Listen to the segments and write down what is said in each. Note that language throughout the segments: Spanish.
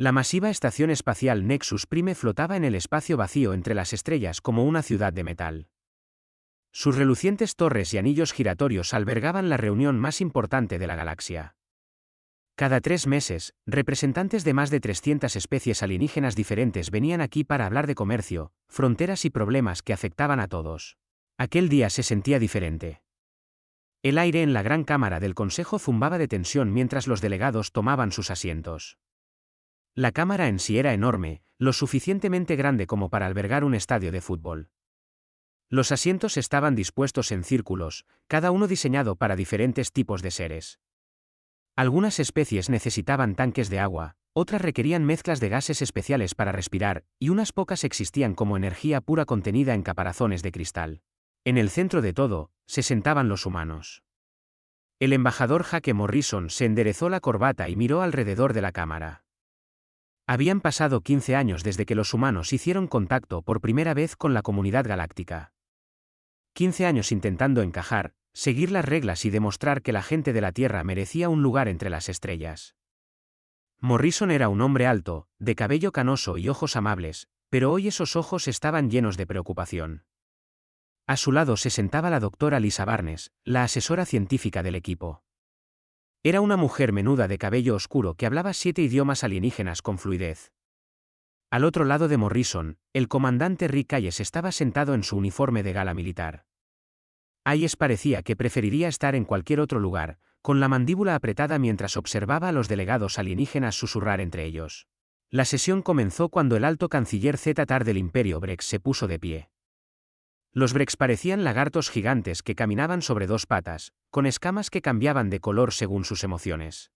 La masiva estación espacial Nexus Prime flotaba en el espacio vacío entre las estrellas como una ciudad de metal. Sus relucientes torres y anillos giratorios albergaban la reunión más importante de la galaxia. Cada 3 meses, representantes de más de 300 especies alienígenas diferentes venían aquí para hablar de comercio, fronteras y problemas que afectaban a todos. Aquel día se sentía diferente. El aire en la gran cámara del Consejo zumbaba de tensión mientras los delegados tomaban sus asientos. La cámara en sí era enorme, lo suficientemente grande como para albergar un estadio de fútbol. Los asientos estaban dispuestos en círculos, cada uno diseñado para diferentes tipos de seres. Algunas especies necesitaban tanques de agua, otras requerían mezclas de gases especiales para respirar, y unas pocas existían como energía pura contenida en caparazones de cristal. En el centro de todo, se sentaban los humanos. El embajador Jake Morrison se enderezó la corbata y miró alrededor de la cámara. Habían pasado 15 años desde que los humanos hicieron contacto por primera vez con la comunidad galáctica. 15 años intentando encajar, seguir las reglas y demostrar que la gente de la Tierra merecía un lugar entre las estrellas. Morrison era un hombre alto, de cabello canoso y ojos amables, pero hoy esos ojos estaban llenos de preocupación. A su lado se sentaba la doctora Lisa Barnes, la asesora científica del equipo. Era una mujer menuda de cabello oscuro que hablaba 7 idiomas alienígenas con fluidez. Al otro lado de Morrison, el comandante Rick Hayes estaba sentado en su uniforme de gala militar. Hayes parecía que preferiría estar en cualquier otro lugar, con la mandíbula apretada mientras observaba a los delegados alienígenas susurrar entre ellos. La sesión comenzó cuando el alto canciller Zeta-Tar del Imperio Brex se puso de pie. Los Brex parecían lagartos gigantes que caminaban sobre 2 patas, con escamas que cambiaban de color según sus emociones.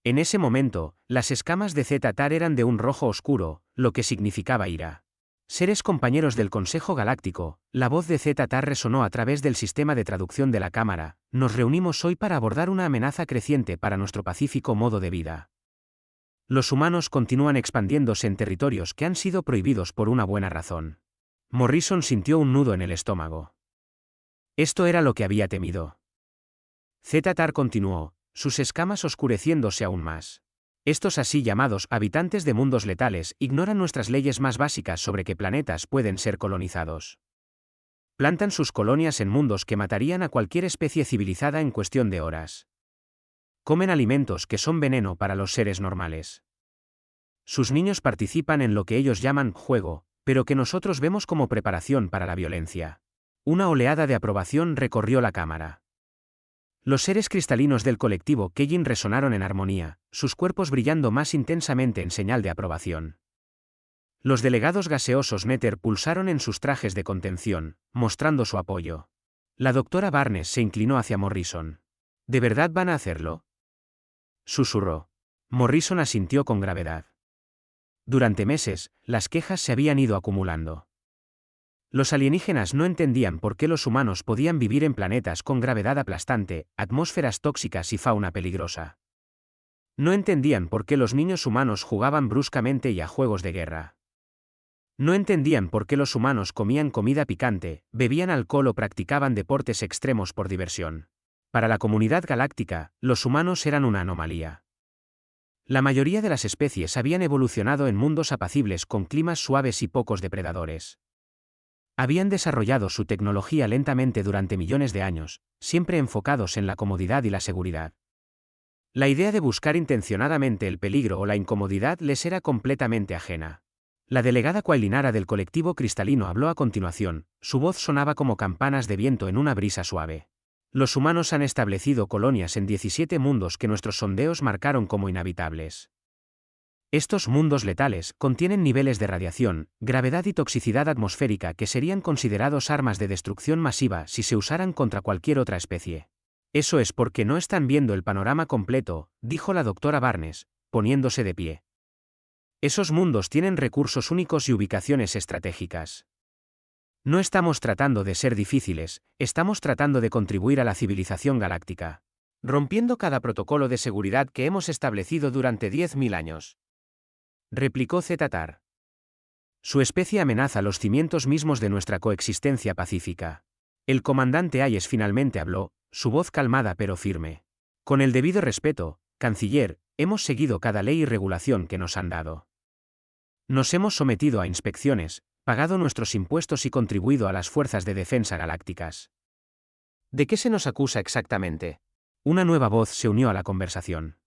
En ese momento, las escamas de Zeta-Tar eran de un rojo oscuro, lo que significaba ira. Seres compañeros del Consejo Galáctico, la voz de Zeta-Tar resonó a través del sistema de traducción de la cámara. Nos reunimos hoy para abordar una amenaza creciente para nuestro pacífico modo de vida. Los humanos continúan expandiéndose en territorios que han sido prohibidos por una buena razón. Morrison sintió un nudo en el estómago. Esto era lo que había temido. Zeta-Tar continuó, sus escamas oscureciéndose aún más. Estos así llamados habitantes de mundos letales ignoran nuestras leyes más básicas sobre qué planetas pueden ser colonizados. Plantan sus colonias en mundos que matarían a cualquier especie civilizada en cuestión de horas. Comen alimentos que son veneno para los seres normales. Sus niños participan en lo que ellos llaman juego, pero que nosotros vemos como preparación para la violencia. Una oleada de aprobación recorrió la cámara. Los seres cristalinos del colectivo Kejin resonaron en armonía, sus cuerpos brillando más intensamente en señal de aprobación. Los delegados gaseosos Nether pulsaron en sus trajes de contención, mostrando su apoyo. La doctora Barnes se inclinó hacia Morrison. ¿De verdad van a hacerlo?, susurró. Morrison asintió con gravedad. Durante meses, las quejas se habían ido acumulando. Los alienígenas no entendían por qué los humanos podían vivir en planetas con gravedad aplastante, atmósferas tóxicas y fauna peligrosa. No entendían por qué los niños humanos jugaban bruscamente y a juegos de guerra. No entendían por qué los humanos comían comida picante, bebían alcohol o practicaban deportes extremos por diversión. Para la comunidad galáctica, los humanos eran una anomalía. La mayoría de las especies habían evolucionado en mundos apacibles con climas suaves y pocos depredadores. Habían desarrollado su tecnología lentamente durante millones de años, siempre enfocados en la comodidad y la seguridad. La idea de buscar intencionadamente el peligro o la incomodidad les era completamente ajena. La delegada Quailinara del colectivo cristalino habló a continuación, su voz sonaba como campanas de viento en una brisa suave. Los humanos han establecido colonias en 17 mundos que nuestros sondeos marcaron como inhabitables. Estos mundos letales contienen niveles de radiación, gravedad y toxicidad atmosférica que serían considerados armas de destrucción masiva si se usaran contra cualquier otra especie. Eso es porque no están viendo el panorama completo, dijo la doctora Barnes, poniéndose de pie. Esos mundos tienen recursos únicos y ubicaciones estratégicas. No estamos tratando de ser difíciles, estamos tratando de contribuir a la civilización galáctica, rompiendo cada protocolo de seguridad que hemos establecido durante 10.000 años. Replicó Zeta-Tar. Su especie amenaza los cimientos mismos de nuestra coexistencia pacífica. El comandante Hayes finalmente habló, su voz calmada pero firme. Con el debido respeto, canciller, hemos seguido cada ley y regulación que nos han dado. Nos hemos sometido a inspecciones, pagado nuestros impuestos y contribuido a las fuerzas de defensa galácticas. ¿De qué se nos acusa exactamente? Una nueva voz se unió a la conversación.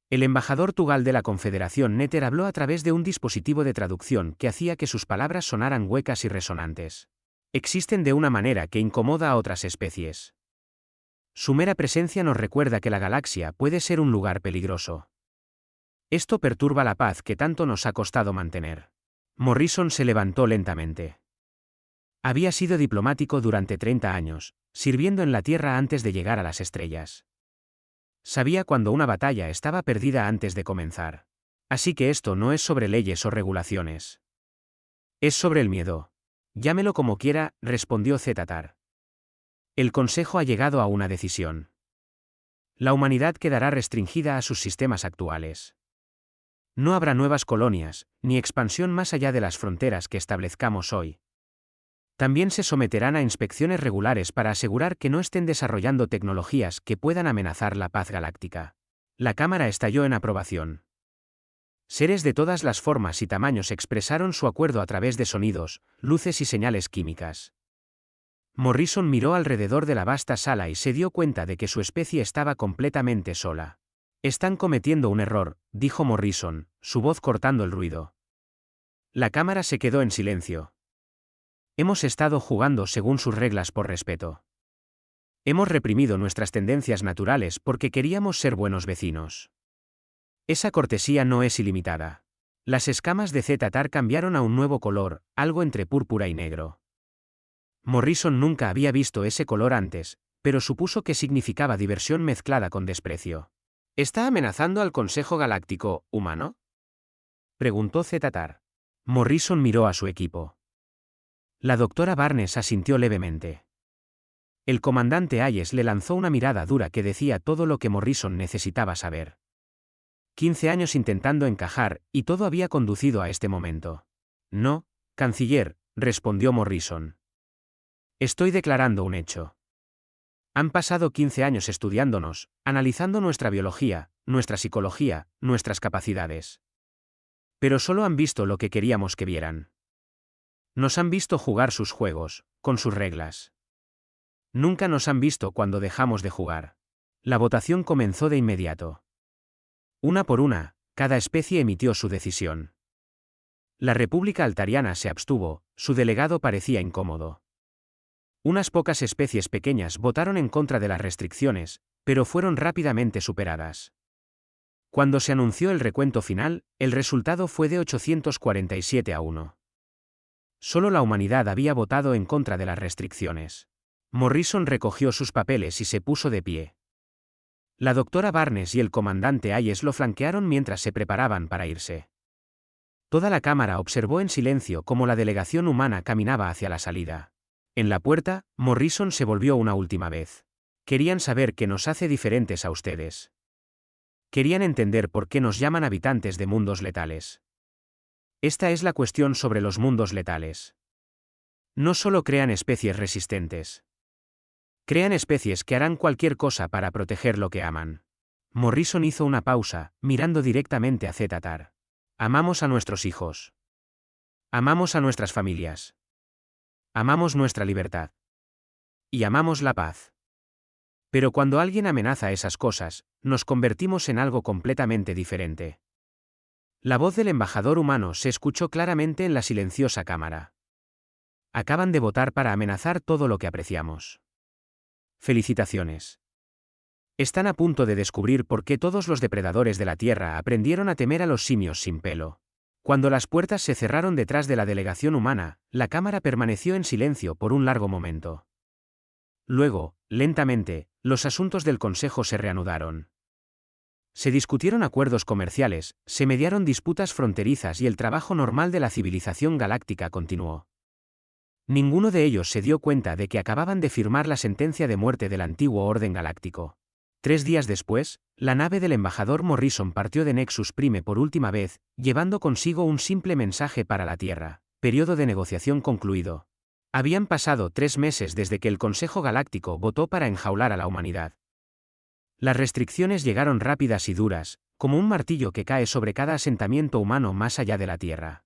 El embajador Tugal de la Confederación Nether habló a través de un dispositivo de traducción que hacía que sus palabras sonaran huecas y resonantes. Existen de una manera que incomoda a otras especies. Su mera presencia nos recuerda que la galaxia puede ser un lugar peligroso. Esto perturba la paz que tanto nos ha costado mantener. Morrison se levantó lentamente. Había sido diplomático durante 30 años, sirviendo en la Tierra antes de llegar a las estrellas. Sabía cuando una batalla estaba perdida antes de comenzar. Así que esto no es sobre leyes o regulaciones. Es sobre el miedo. Llámelo como quiera, respondió Zetatar. El Consejo ha llegado a una decisión. La humanidad quedará restringida a sus sistemas actuales. No habrá nuevas colonias, ni expansión más allá de las fronteras que establezcamos hoy. También se someterán a inspecciones regulares para asegurar que no estén desarrollando tecnologías que puedan amenazar la paz galáctica. La cámara estalló en aprobación. Seres de todas las formas y tamaños expresaron su acuerdo a través de sonidos, luces y señales químicas. Morrison miró alrededor de la vasta sala y se dio cuenta de que su especie estaba completamente sola. Están cometiendo un error, dijo Morrison, su voz cortando el ruido. La cámara se quedó en silencio. Hemos estado jugando según sus reglas por respeto. Hemos reprimido nuestras tendencias naturales porque queríamos ser buenos vecinos. Esa cortesía no es ilimitada. Las escamas de Zetatar cambiaron a un nuevo color, algo entre púrpura y negro. Morrison nunca había visto ese color antes, pero supuso que significaba diversión mezclada con desprecio. ¿Está amenazando al Consejo Galáctico, humano? Preguntó Zetatar. Morrison miró a su equipo. La doctora Barnes asintió levemente. El comandante Hayes le lanzó una mirada dura que decía todo lo que Morrison necesitaba saber. 15 años intentando encajar, y todo había conducido a este momento. No, canciller, respondió Morrison. Estoy declarando un hecho. Han pasado 15 años estudiándonos, analizando nuestra biología, nuestra psicología, nuestras capacidades. Pero solo han visto lo que queríamos que vieran. Nos han visto jugar sus juegos, con sus reglas. Nunca nos han visto cuando dejamos de jugar. La votación comenzó de inmediato. Una por una, cada especie emitió su decisión. La República Altariana se abstuvo, su delegado parecía incómodo. Unas pocas especies pequeñas votaron en contra de las restricciones, pero fueron rápidamente superadas. Cuando se anunció el recuento final, el resultado fue de 847-1. Solo la humanidad había votado en contra de las restricciones. Morrison recogió sus papeles y se puso de pie. La doctora Barnes y el comandante Hayes lo flanquearon mientras se preparaban para irse. Toda la cámara observó en silencio cómo la delegación humana caminaba hacia la salida. En la puerta, Morrison se volvió una última vez. Querían saber qué nos hace diferentes a ustedes. Querían entender por qué nos llaman habitantes de mundos letales. Esta es la cuestión sobre los mundos letales. No solo crean especies resistentes. Crean especies que harán cualquier cosa para proteger lo que aman. Morrison hizo una pausa, mirando directamente a Zetatar. Amamos a nuestros hijos. Amamos a nuestras familias. Amamos nuestra libertad. Y amamos la paz. Pero cuando alguien amenaza esas cosas, nos convertimos en algo completamente diferente. La voz del embajador humano se escuchó claramente en la silenciosa cámara. Acaban de votar para amenazar todo lo que apreciamos. Felicitaciones. Están a punto de descubrir por qué todos los depredadores de la Tierra aprendieron a temer a los simios sin pelo. Cuando las puertas se cerraron detrás de la delegación humana, la cámara permaneció en silencio por un largo momento. Luego, lentamente, los asuntos del Consejo se reanudaron. Se discutieron acuerdos comerciales, se mediaron disputas fronterizas y el trabajo normal de la civilización galáctica continuó. Ninguno de ellos se dio cuenta de que acababan de firmar la sentencia de muerte del antiguo orden galáctico. 3 días después, la nave del embajador Morrison partió de Nexus Prime por última vez, llevando consigo un simple mensaje para la Tierra. Periodo de negociación concluido. Habían pasado 3 meses desde que el Consejo Galáctico votó para enjaular a la humanidad. Las restricciones llegaron rápidas y duras, como un martillo que cae sobre cada asentamiento humano más allá de la Tierra.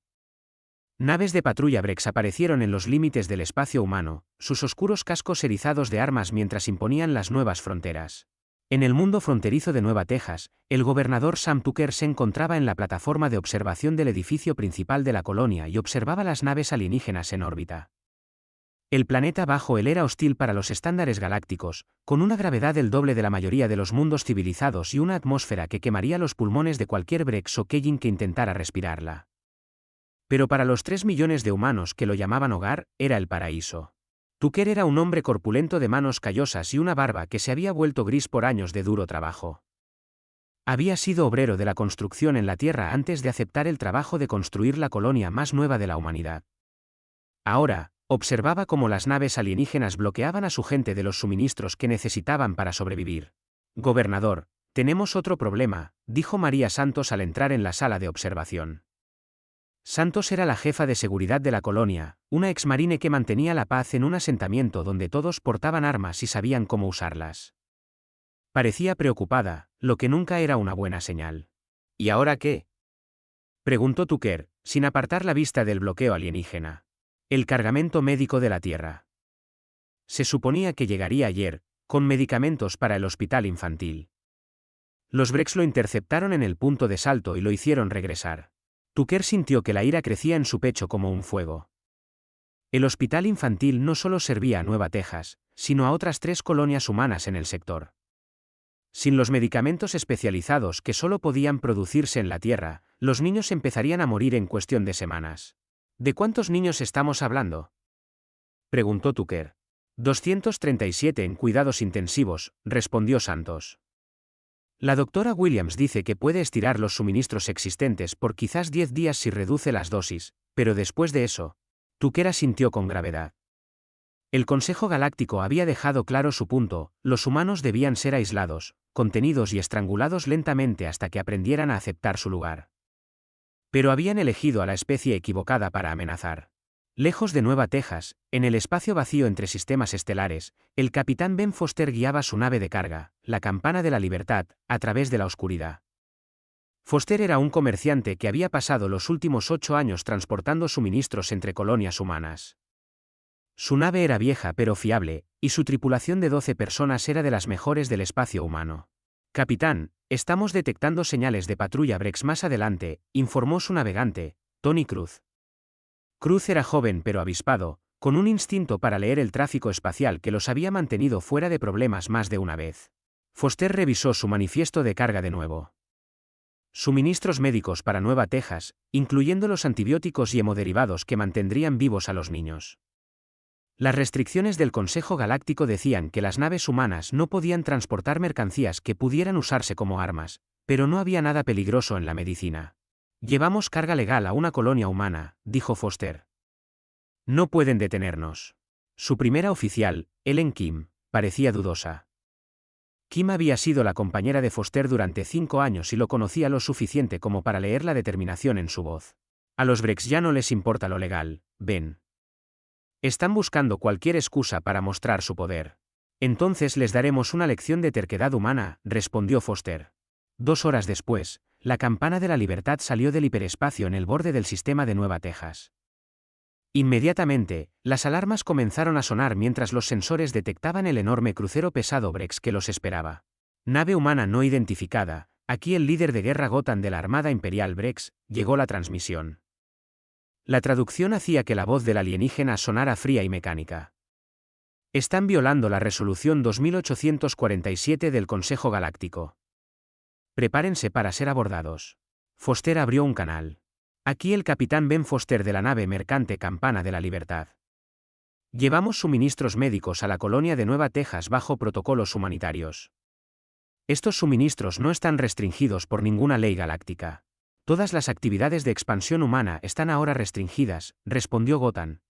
Naves de patrulla Brex aparecieron en los límites del espacio humano, sus oscuros cascos erizados de armas mientras imponían las nuevas fronteras. En el mundo fronterizo de Nueva Texas, el gobernador Sam Tucker se encontraba en la plataforma de observación del edificio principal de la colonia y observaba las naves alienígenas en órbita. El planeta bajo él era hostil para los estándares galácticos, con una gravedad del doble de la mayoría de los mundos civilizados y una atmósfera que quemaría los pulmones de cualquier Brex o Kejin que intentara respirarla. Pero para los 3 millones de humanos que lo llamaban hogar, era el paraíso. Tucker era un hombre corpulento de manos callosas y una barba que se había vuelto gris por años de duro trabajo. Había sido obrero de la construcción en la Tierra antes de aceptar el trabajo de construir la colonia más nueva de la humanidad. Ahora, observaba cómo las naves alienígenas bloqueaban a su gente de los suministros que necesitaban para sobrevivir. Gobernador, tenemos otro problema, dijo María Santos al entrar en la sala de observación. Santos era la jefa de seguridad de la colonia, una exmarine que mantenía la paz en un asentamiento donde todos portaban armas y sabían cómo usarlas. Parecía preocupada, lo que nunca era una buena señal. ¿Y ahora qué?, preguntó Tucker, sin apartar la vista del bloqueo alienígena. El cargamento médico de la Tierra. Se suponía que llegaría ayer, con medicamentos para el hospital infantil. Los Brex lo interceptaron en el punto de salto y lo hicieron regresar. Tucker sintió que la ira crecía en su pecho como un fuego. El hospital infantil no solo servía a Nueva Texas, sino a otras 3 colonias humanas en el sector. Sin los medicamentos especializados que solo podían producirse en la Tierra, los niños empezarían a morir en cuestión de semanas. ¿De cuántos niños estamos hablando?, preguntó Tucker. 237 en cuidados intensivos, respondió Santos. La doctora Williams dice que puede estirar los suministros existentes por quizás 10 días si reduce las dosis, pero después de eso, Tucker asintió con gravedad. El Consejo Galáctico había dejado claro su punto: los humanos debían ser aislados, contenidos y estrangulados lentamente hasta que aprendieran a aceptar su lugar. Pero habían elegido a la especie equivocada para amenazar. Lejos de Nueva Texas, en el espacio vacío entre sistemas estelares, el capitán Ben Foster guiaba su nave de carga, la Campana de la Libertad, a través de la oscuridad. Foster era un comerciante que había pasado los últimos 8 años transportando suministros entre colonias humanas. Su nave era vieja pero fiable, y su tripulación de 12 personas era de las mejores del espacio humano. Capitán, estamos detectando señales de patrulla Brex más adelante, informó su navegante, Tony Cruz. Cruz era joven pero avispado, con un instinto para leer el tráfico espacial que los había mantenido fuera de problemas más de una vez. Foster revisó su manifiesto de carga de nuevo. Suministros médicos para Nueva Texas, incluyendo los antibióticos y hemoderivados que mantendrían vivos a los niños. Las restricciones del Consejo Galáctico decían que las naves humanas no podían transportar mercancías que pudieran usarse como armas, pero no había nada peligroso en la medicina. Llevamos carga legal a una colonia humana, dijo Foster. No pueden detenernos. Su primera oficial, Ellen Kim, parecía dudosa. Kim había sido la compañera de Foster durante 5 años y lo conocía lo suficiente como para leer la determinación en su voz. A los Brex ya no les importa lo legal, Ben. Están buscando cualquier excusa para mostrar su poder. Entonces les daremos una lección de terquedad humana, respondió Foster. 2 horas después, la Campana de la Libertad salió del hiperespacio en el borde del sistema de Nueva Texas. Inmediatamente, las alarmas comenzaron a sonar mientras los sensores detectaban el enorme crucero pesado Brex que los esperaba. Nave humana no identificada, aquí el líder de guerra Gotan de la Armada Imperial Brex, llegó la transmisión. La traducción hacía que la voz del alienígena sonara fría y mecánica. Están violando la resolución 2847 del Consejo Galáctico. Prepárense para ser abordados. Foster abrió un canal. Aquí el capitán Ben Foster de la nave mercante Campana de la Libertad. Llevamos suministros médicos a la colonia de Nueva Texas bajo protocolos humanitarios. Estos suministros no están restringidos por ninguna ley galáctica. Todas las actividades de expansión humana están ahora restringidas, respondió Gotan.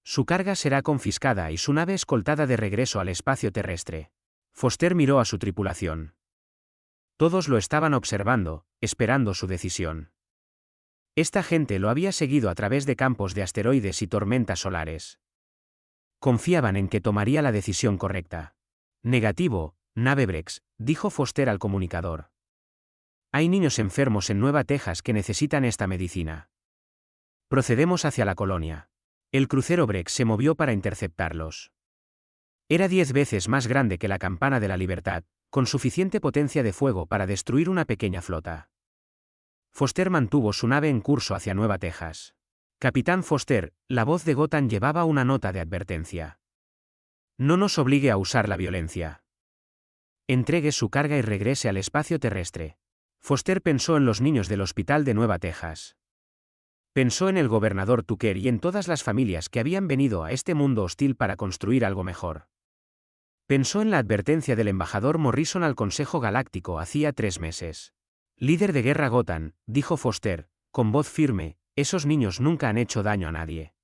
Su carga será confiscada y su nave escoltada de regreso al espacio terrestre. Foster miró a su tripulación. Todos lo estaban observando, esperando su decisión. Esta gente lo había seguido a través de campos de asteroides y tormentas solares. Confiaban en que tomaría la decisión correcta. Negativo, nave Brex, dijo Foster al comunicador. Hay niños enfermos en Nueva Texas que necesitan esta medicina. Procedemos hacia la colonia. El crucero Brex se movió para interceptarlos. Era 10 veces más grande que la Campana de la Libertad, con suficiente potencia de fuego para destruir una pequeña flota. Foster mantuvo su nave en curso hacia Nueva Texas. Capitán Foster, la voz de Gotham llevaba una nota de advertencia. No nos obligue a usar la violencia. Entregue su carga y regrese al espacio terrestre. Foster pensó en los niños del hospital de Nueva Texas. Pensó en el gobernador Tucker y en todas las familias que habían venido a este mundo hostil para construir algo mejor. Pensó en la advertencia del embajador Morrison al Consejo Galáctico hacía 3 meses. Líder de guerra Gotham, dijo Foster, con voz firme, esos niños nunca han hecho daño a nadie.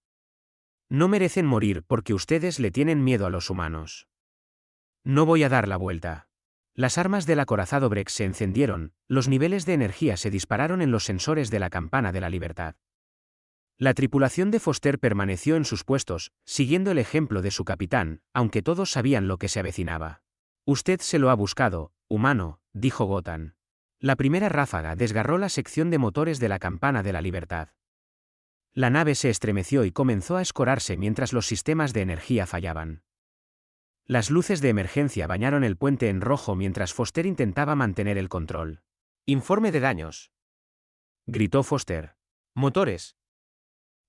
No merecen morir porque ustedes le tienen miedo a los humanos. No voy a dar la vuelta. Las armas del acorazado Brex se encendieron, los niveles de energía se dispararon en los sensores de la Campana de la Libertad. La tripulación de Foster permaneció en sus puestos, siguiendo el ejemplo de su capitán, aunque todos sabían lo que se avecinaba. Usted se lo ha buscado, humano, dijo Gotham. La primera ráfaga desgarró la sección de motores de la Campana de la Libertad. La nave se estremeció y comenzó a escorarse mientras los sistemas de energía fallaban. Las luces de emergencia bañaron el puente en rojo mientras Foster intentaba mantener el control. «Informe de daños», gritó Foster. «Motores»,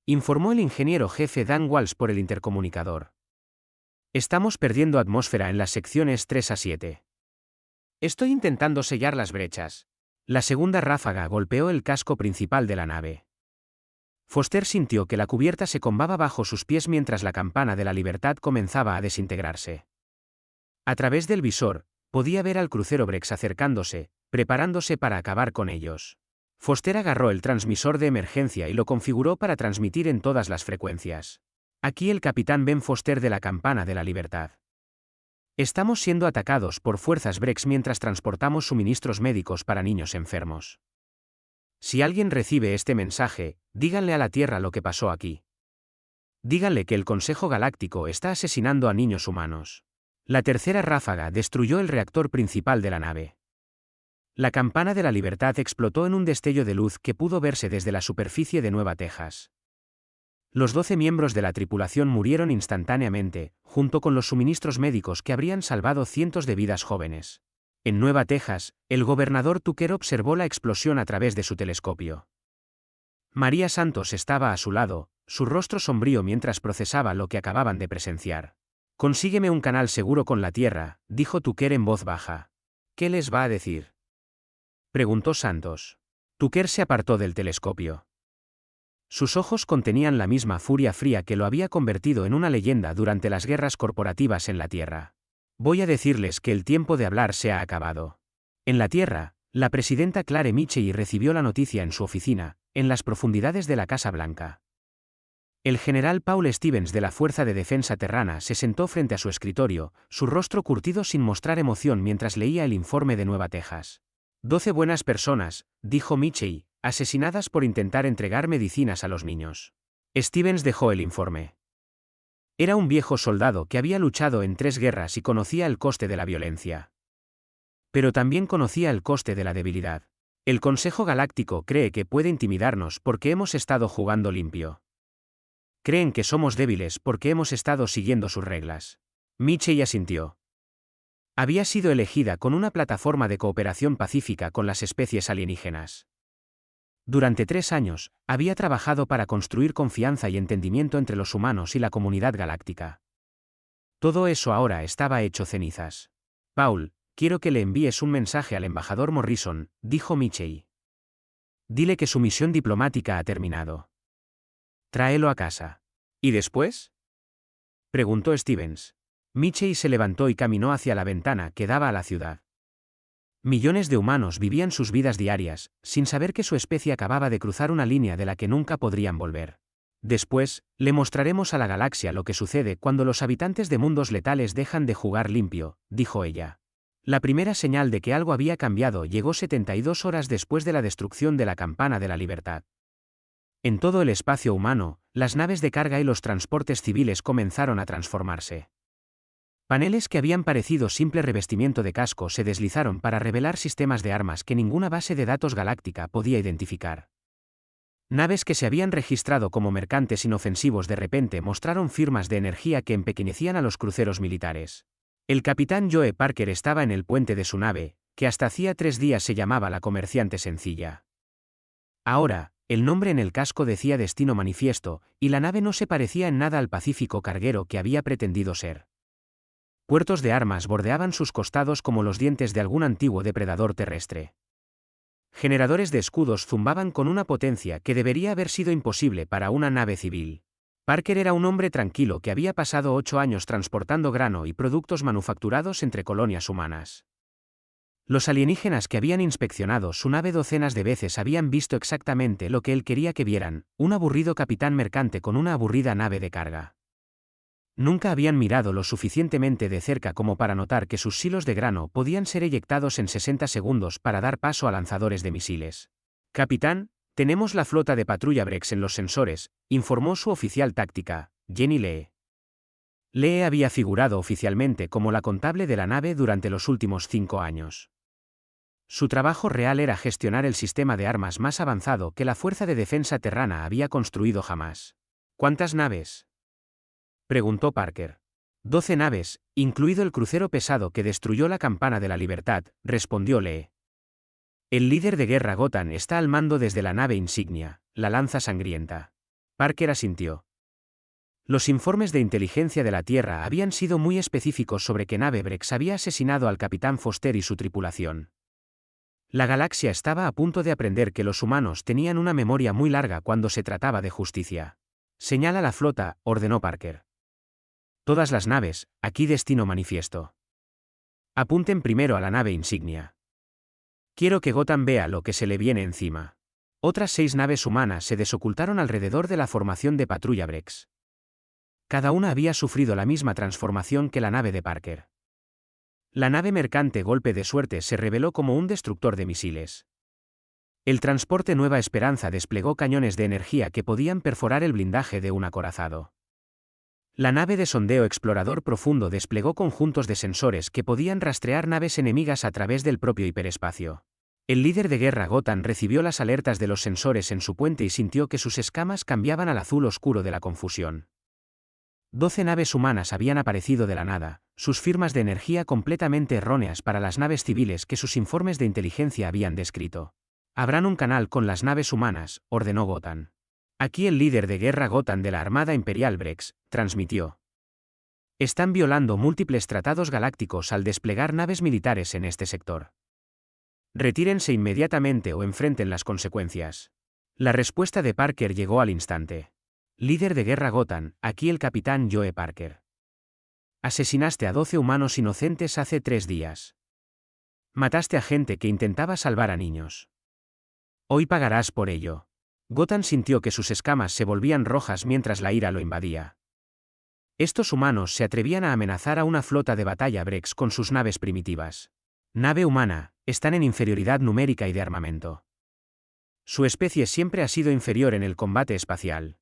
informó el ingeniero jefe Dan Walsh por el intercomunicador. «Estamos perdiendo atmósfera en las secciones 3 a 7. Estoy intentando sellar las brechas». La segunda ráfaga golpeó el casco principal de la nave. Foster sintió que la cubierta se combaba bajo sus pies mientras la Campana de la Libertad comenzaba a desintegrarse. A través del visor, podía ver al crucero Brex acercándose, preparándose para acabar con ellos. Foster agarró el transmisor de emergencia y lo configuró para transmitir en todas las frecuencias. Aquí el capitán Ben Foster de la Campana de la Libertad. Estamos siendo atacados por fuerzas Brex mientras transportamos suministros médicos para niños enfermos. Si alguien recibe este mensaje, díganle a la Tierra lo que pasó aquí. Díganle que el Consejo Galáctico está asesinando a niños humanos. La tercera ráfaga destruyó el reactor principal de la nave. La Campana de la Libertad explotó en un destello de luz que pudo verse desde la superficie de Nueva Texas. Los 12 miembros de la tripulación murieron instantáneamente, junto con los suministros médicos que habrían salvado cientos de vidas jóvenes. En Nueva Texas, el gobernador Tucker observó la explosión a través de su telescopio. María Santos estaba a su lado, su rostro sombrío mientras procesaba lo que acababan de presenciar. «Consígueme un canal seguro con la Tierra», dijo Tucker en voz baja. «¿Qué les va a decir?», preguntó Santos. Tucker se apartó del telescopio. Sus ojos contenían la misma furia fría que lo había convertido en una leyenda durante las guerras corporativas en la Tierra. «Voy a decirles que el tiempo de hablar se ha acabado». En la Tierra, la presidenta Clare Michey recibió la noticia en su oficina, en las profundidades de la Casa Blanca. El general Paul Stevens de la Fuerza de Defensa Terrana se sentó frente a su escritorio, su rostro curtido sin mostrar emoción mientras leía el informe de Nueva Texas. 12 buenas personas, dijo Michey, asesinadas por intentar entregar medicinas a los niños. Stevens dejó el informe. Era un viejo soldado que había luchado en 3 guerras y conocía el coste de la violencia. Pero también conocía el coste de la debilidad. El Consejo Galáctico cree que puede intimidarnos porque hemos estado jugando limpio. Creen que somos débiles porque hemos estado siguiendo sus reglas. Michey asintió. Había sido elegida con una plataforma de cooperación pacífica con las especies alienígenas. Durante 3 años, había trabajado para construir confianza y entendimiento entre los humanos y la comunidad galáctica. Todo eso ahora estaba hecho cenizas. «Paul, quiero que le envíes un mensaje al embajador Morrison», dijo Michey. «Dile que su misión diplomática ha terminado. Tráelo a casa». «¿Y después?», preguntó Stevens. Michey se levantó y caminó hacia la ventana que daba a la ciudad. Millones de humanos vivían sus vidas diarias, sin saber que su especie acababa de cruzar una línea de la que nunca podrían volver. «Después, le mostraremos a la galaxia lo que sucede cuando los habitantes de mundos letales dejan de jugar limpio», dijo ella. La primera señal de que algo había cambiado llegó 72 horas después de la destrucción de la Campana de la Libertad. En todo el espacio humano, las naves de carga y los transportes civiles comenzaron a transformarse. Paneles que habían parecido simple revestimiento de casco se deslizaron para revelar sistemas de armas que ninguna base de datos galáctica podía identificar. Naves que se habían registrado como mercantes inofensivos de repente mostraron firmas de energía que empequeñecían a los cruceros militares. El capitán Joe Parker estaba en el puente de su nave, que hasta hacía 3 días se llamaba la Comerciante Sencilla. Ahora, el nombre en el casco decía Destino Manifiesto, y la nave no se parecía en nada al pacífico carguero que había pretendido ser. Puertos de armas bordeaban sus costados como los dientes de algún antiguo depredador terrestre. Generadores de escudos zumbaban con una potencia que debería haber sido imposible para una nave civil. Parker era un hombre tranquilo que había pasado 8 años transportando grano y productos manufacturados entre colonias humanas. Los alienígenas que habían inspeccionado su nave docenas de veces habían visto exactamente lo que él quería que vieran, un aburrido capitán mercante con una aburrida nave de carga. Nunca habían mirado lo suficientemente de cerca como para notar que sus silos de grano podían ser eyectados en 60 segundos para dar paso a lanzadores de misiles. Capitán, tenemos la flota de patrulla Brex en los sensores, informó su oficial táctica, Jenny Lee. Lee había figurado oficialmente como la contable de la nave durante los últimos 5 años. Su trabajo real era gestionar el sistema de armas más avanzado que la Fuerza de Defensa Terrana había construido jamás. ¿Cuántas naves?, preguntó Parker. 12 naves, incluido el crucero pesado que destruyó la Campana de la Libertad, respondió Lee. El líder de guerra Gotan está al mando desde la nave insignia, la Lanza Sangrienta. Parker asintió. Los informes de inteligencia de la Tierra habían sido muy específicos sobre que nave Brex había asesinado al capitán Foster y su tripulación. La galaxia estaba a punto de aprender que los humanos tenían una memoria muy larga cuando se trataba de justicia. Señala la flota, ordenó Parker. Todas las naves, aquí Destino Manifiesto. Apunten primero a la nave insignia. Quiero que Gotan vea lo que se le viene encima. Otras 6 naves humanas se desocultaron alrededor de la formación de patrulla Brex. Cada una había sufrido la misma transformación que la nave de Parker. La nave mercante Golpe de Suerte se reveló como un destructor de misiles. El transporte Nueva Esperanza desplegó cañones de energía que podían perforar el blindaje de un acorazado. La nave de sondeo Explorador Profundo desplegó conjuntos de sensores que podían rastrear naves enemigas a través del propio hiperespacio. El líder de guerra Gotan recibió las alertas de los sensores en su puente y sintió que sus escamas cambiaban al azul oscuro de la confusión. 12 naves humanas habían aparecido de la nada, sus firmas de energía completamente erróneas para las naves civiles que sus informes de inteligencia habían descrito. Abran un canal con las naves humanas, ordenó Gotan. Aquí el líder de guerra Gotan de la Armada Imperial Brex, transmitió. Están violando múltiples tratados galácticos al desplegar naves militares en este sector. Retírense inmediatamente o enfrenten las consecuencias. La respuesta de Parker llegó al instante. Líder de guerra Gotan, aquí el capitán Joe Parker. Asesinaste a 12 humanos inocentes hace 3 días. Mataste a gente que intentaba salvar a niños. Hoy pagarás por ello. Gotan sintió que sus escamas se volvían rojas mientras la ira lo invadía. Estos humanos se atrevían a amenazar a una flota de batalla Brex con sus naves primitivas. Nave humana, están en inferioridad numérica y de armamento. Su especie siempre ha sido inferior en el combate espacial.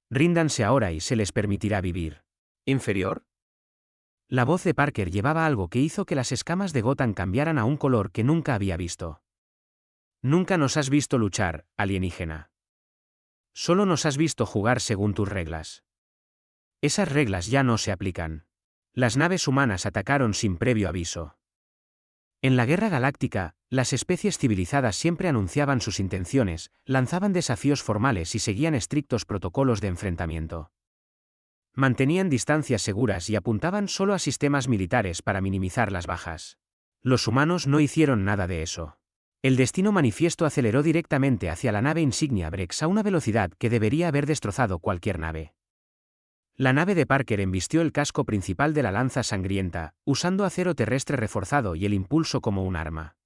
Ríndanse ahora y se les permitirá vivir. ¿Inferior? La voz de Parker llevaba algo que hizo que las escamas de Gotan cambiaran a un color que nunca había visto. Nunca nos has visto luchar, alienígena. Solo nos has visto jugar según tus reglas. Esas reglas ya no se aplican. Las naves humanas atacaron sin previo aviso. En la guerra galáctica, las especies civilizadas siempre anunciaban sus intenciones, lanzaban desafíos formales y seguían estrictos protocolos de enfrentamiento. Mantenían distancias seguras y apuntaban solo a sistemas militares para minimizar las bajas. Los humanos no hicieron nada de eso. El Destino Manifiesto aceleró directamente hacia la nave insignia Brex a una velocidad que debería haber destrozado cualquier nave. La nave de Parker embistió el casco principal de la Lanza Sangrienta, usando acero terrestre reforzado y el impulso como un arma.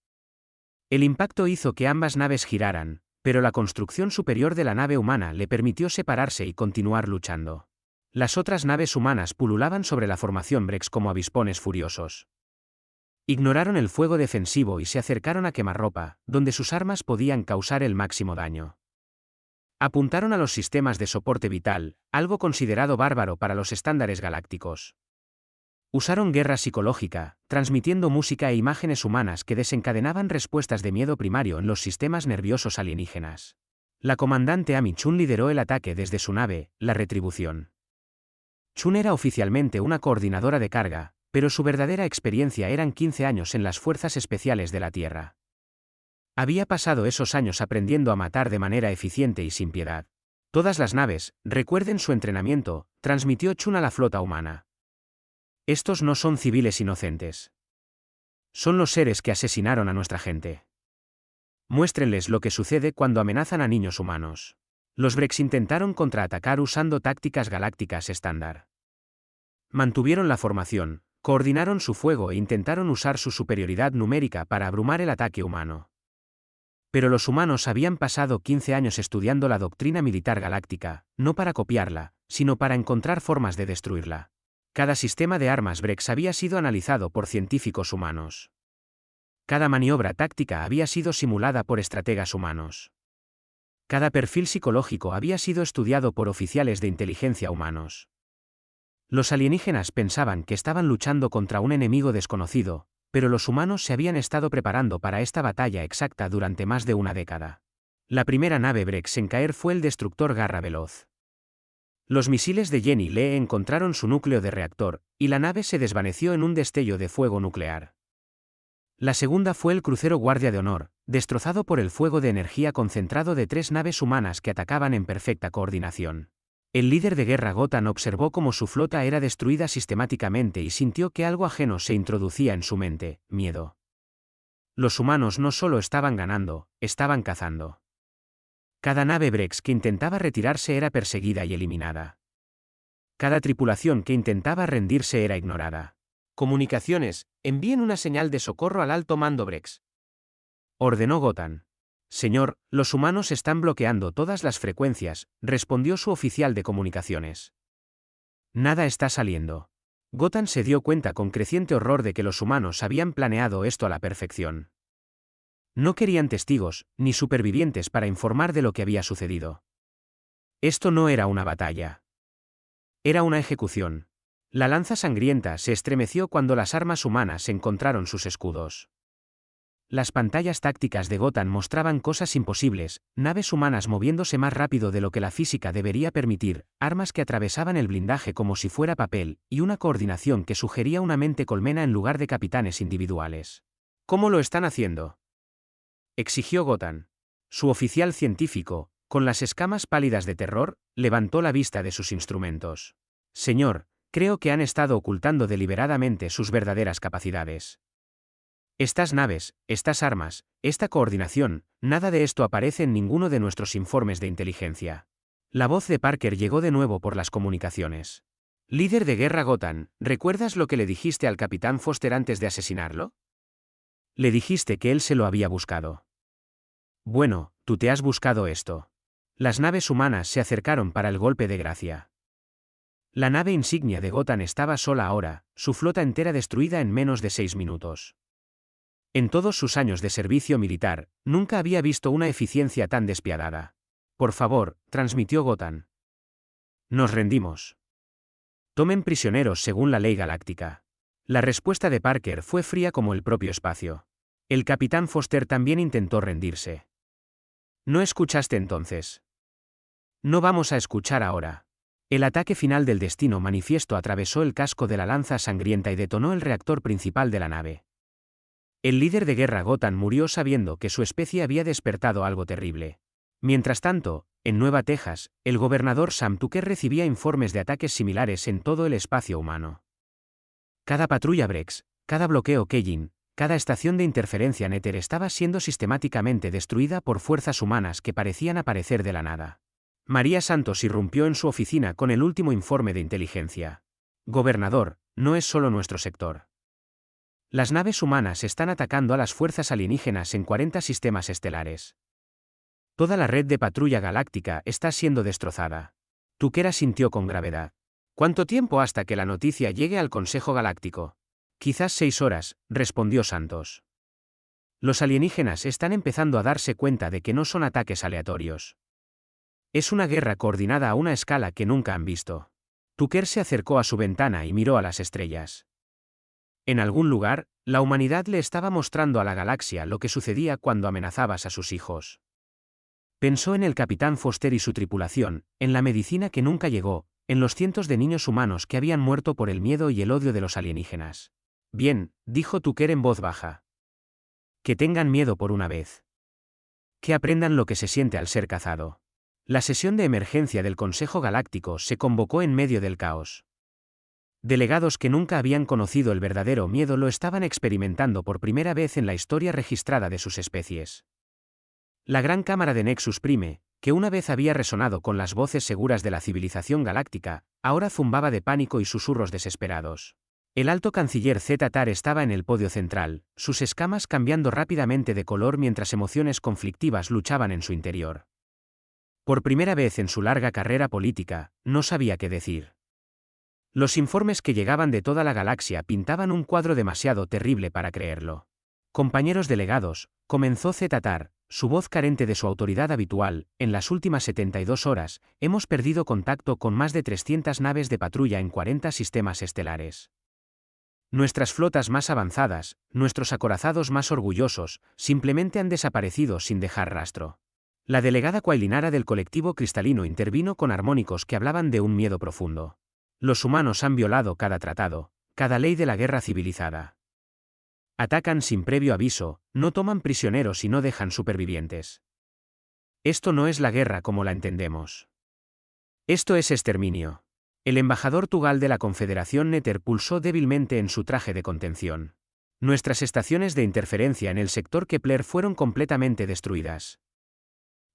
El impacto hizo que ambas naves giraran, pero la construcción superior de la nave humana le permitió separarse y continuar luchando. Las otras naves humanas pululaban sobre la formación Brex como avispones furiosos. Ignoraron el fuego defensivo y se acercaron a quemarropa, donde sus armas podían causar el máximo daño. Apuntaron a los sistemas de soporte vital, algo considerado bárbaro para los estándares galácticos. Usaron guerra psicológica, transmitiendo música e imágenes humanas que desencadenaban respuestas de miedo primario en los sistemas nerviosos alienígenas. La comandante Amy Chun lideró el ataque desde su nave, la Retribución. Chun era oficialmente una coordinadora de carga, pero su verdadera experiencia eran 15 años en las Fuerzas Especiales de la Tierra. Había pasado esos años aprendiendo a matar de manera eficiente y sin piedad. Todas las naves, recuerden su entrenamiento, transmitió Chun a la flota humana. Estos no son civiles inocentes. Son los seres que asesinaron a nuestra gente. Muéstrenles lo que sucede cuando amenazan a niños humanos. Los Brex intentaron contraatacar usando tácticas galácticas estándar. Mantuvieron la formación, coordinaron su fuego e intentaron usar su superioridad numérica para abrumar el ataque humano. Pero los humanos habían pasado 15 años estudiando la doctrina militar galáctica, no para copiarla, sino para encontrar formas de destruirla. Cada sistema de armas Brex había sido analizado por científicos humanos. Cada maniobra táctica había sido simulada por estrategas humanos. Cada perfil psicológico había sido estudiado por oficiales de inteligencia humanos. Los alienígenas pensaban que estaban luchando contra un enemigo desconocido, pero los humanos se habían estado preparando para esta batalla exacta durante más de una década. La primera nave Brex en caer fue el destructor Garra Veloz. Los misiles de Jenny Lee encontraron su núcleo de reactor, y la nave se desvaneció en un destello de fuego nuclear. La segunda fue el crucero Guardia de Honor, destrozado por el fuego de energía concentrado de 3 naves humanas que atacaban en perfecta coordinación. El líder de guerra Gotan observó cómo su flota era destruida sistemáticamente y sintió que algo ajeno se introducía en su mente: miedo. Los humanos no solo estaban ganando, estaban cazando. Cada nave Brex que intentaba retirarse era perseguida y eliminada. Cada tripulación que intentaba rendirse era ignorada. Comunicaciones, envíen una señal de socorro al alto mando Brex. Ordenó Gotan. Señor, los humanos están bloqueando todas las frecuencias, respondió su oficial de comunicaciones. Nada está saliendo. Gotan se dio cuenta con creciente horror de que los humanos habían planeado esto a la perfección. No querían testigos, ni supervivientes para informar de lo que había sucedido. Esto no era una batalla. Era una ejecución. La lanza sangrienta se estremeció cuando las armas humanas encontraron sus escudos. Las pantallas tácticas de Gotan mostraban cosas imposibles, naves humanas moviéndose más rápido de lo que la física debería permitir, armas que atravesaban el blindaje como si fuera papel, y una coordinación que sugería una mente colmena en lugar de capitanes individuales. ¿Cómo lo están haciendo?, exigió Gotan. Su oficial científico, con las escamas pálidas de terror, levantó la vista de sus instrumentos. Señor, creo que han estado ocultando deliberadamente sus verdaderas capacidades. Estas naves, estas armas, esta coordinación, nada de esto aparece en ninguno de nuestros informes de inteligencia. La voz de Parker llegó de nuevo por las comunicaciones. Líder de guerra Gotan, ¿recuerdas lo que le dijiste al capitán Foster antes de asesinarlo? Le dijiste que él se lo había buscado. Bueno, tú te has buscado esto. Las naves humanas se acercaron para el golpe de gracia. La nave insignia de Gotan estaba sola ahora, su flota entera destruida en menos de 6 minutos. En todos sus años de servicio militar, nunca había visto una eficiencia tan despiadada. Por favor, transmitió Gotan. Nos rendimos. Tomen prisioneros según la ley galáctica. La respuesta de Parker fue fría como el propio espacio. El capitán Foster también intentó rendirse. ¿No escuchaste entonces? No vamos a escuchar ahora. El ataque final del destino manifiesto atravesó el casco de la lanza sangrienta y detonó el reactor principal de la nave. El líder de guerra Gotan murió sabiendo que su especie había despertado algo terrible. Mientras tanto, en Nueva Texas, el gobernador Sam Tucker recibía informes de ataques similares en todo el espacio humano. Cada patrulla Brex, cada bloqueo Kejin, cada estación de interferencia Nether estaba siendo sistemáticamente destruida por fuerzas humanas que parecían aparecer de la nada. María Santos irrumpió en su oficina con el último informe de inteligencia. Gobernador, no es solo nuestro sector. Las naves humanas están atacando a las fuerzas alienígenas en 40 sistemas estelares. Toda la red de patrulla galáctica está siendo destrozada. Tucker asintió con gravedad. ¿Cuánto tiempo hasta que la noticia llegue al Consejo Galáctico? Quizás 6 horas, respondió Santos. Los alienígenas están empezando a darse cuenta de que no son ataques aleatorios. Es una guerra coordinada a una escala que nunca han visto. Tucker se acercó a su ventana y miró a las estrellas. En algún lugar, la humanidad le estaba mostrando a la galaxia lo que sucedía cuando amenazabas a sus hijos. Pensó en el capitán Foster y su tripulación, en la medicina que nunca llegó, en los cientos de niños humanos que habían muerto por el miedo y el odio de los alienígenas. Bien, dijo Tucker en voz baja. Que tengan miedo por una vez. Que aprendan lo que se siente al ser cazado. La sesión de emergencia del Consejo Galáctico se convocó en medio del caos. Delegados que nunca habían conocido el verdadero miedo lo estaban experimentando por primera vez en la historia registrada de sus especies. La gran cámara de Nexus Prime, que una vez había resonado con las voces seguras de la civilización galáctica, ahora zumbaba de pánico y susurros desesperados. El alto canciller Z-Tar estaba en el podio central, sus escamas cambiando rápidamente de color mientras emociones conflictivas luchaban en su interior. Por primera vez en su larga carrera política, no sabía qué decir. Los informes que llegaban de toda la galaxia pintaban un cuadro demasiado terrible para creerlo. Compañeros delegados, comenzó Z-Tar, su voz carente de su autoridad habitual, en las últimas 72 horas, hemos perdido contacto con más de 300 naves de patrulla en 40 sistemas estelares. Nuestras flotas más avanzadas, nuestros acorazados más orgullosos, simplemente han desaparecido sin dejar rastro. La delegada Quailinara del colectivo cristalino intervino con armónicos que hablaban de un miedo profundo. Los humanos han violado cada tratado, cada ley de la guerra civilizada. Atacan sin previo aviso, no toman prisioneros y no dejan supervivientes. Esto no es la guerra como la entendemos. Esto es exterminio. El embajador Tugal de la Confederación Nether pulsó débilmente en su traje de contención. Nuestras estaciones de interferencia en el sector Kepler fueron completamente destruidas.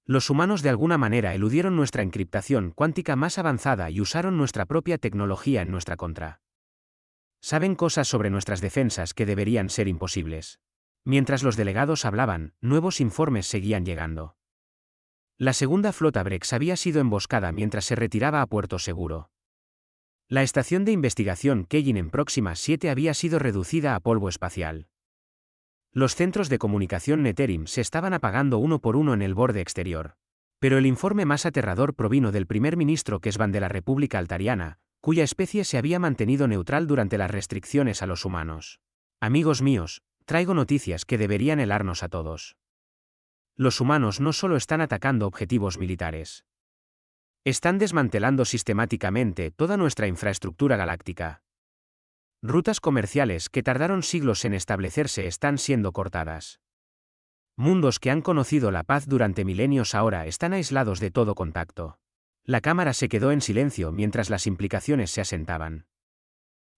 Los humanos de alguna manera eludieron nuestra encriptación cuántica más avanzada y usaron nuestra propia tecnología en nuestra contra. Saben cosas sobre nuestras defensas que deberían ser imposibles. Mientras los delegados hablaban, nuevos informes seguían llegando. La segunda flota Brex había sido emboscada mientras se retiraba a puerto seguro. La estación de investigación Kellin en Próxima 7 había sido reducida a polvo espacial. Los centros de comunicación Netherim se estaban apagando uno por uno en el borde exterior. Pero el informe más aterrador provino del primer ministro Kesvan de la República Altariana, cuya especie se había mantenido neutral durante las restricciones a los humanos. Amigos míos, traigo noticias que deberían helarnos a todos. Los humanos no solo están atacando objetivos militares. Están desmantelando sistemáticamente toda nuestra infraestructura galáctica. Rutas comerciales que tardaron siglos en establecerse están siendo cortadas. Mundos que han conocido la paz durante milenios ahora están aislados de todo contacto. La cámara se quedó en silencio mientras las implicaciones se asentaban.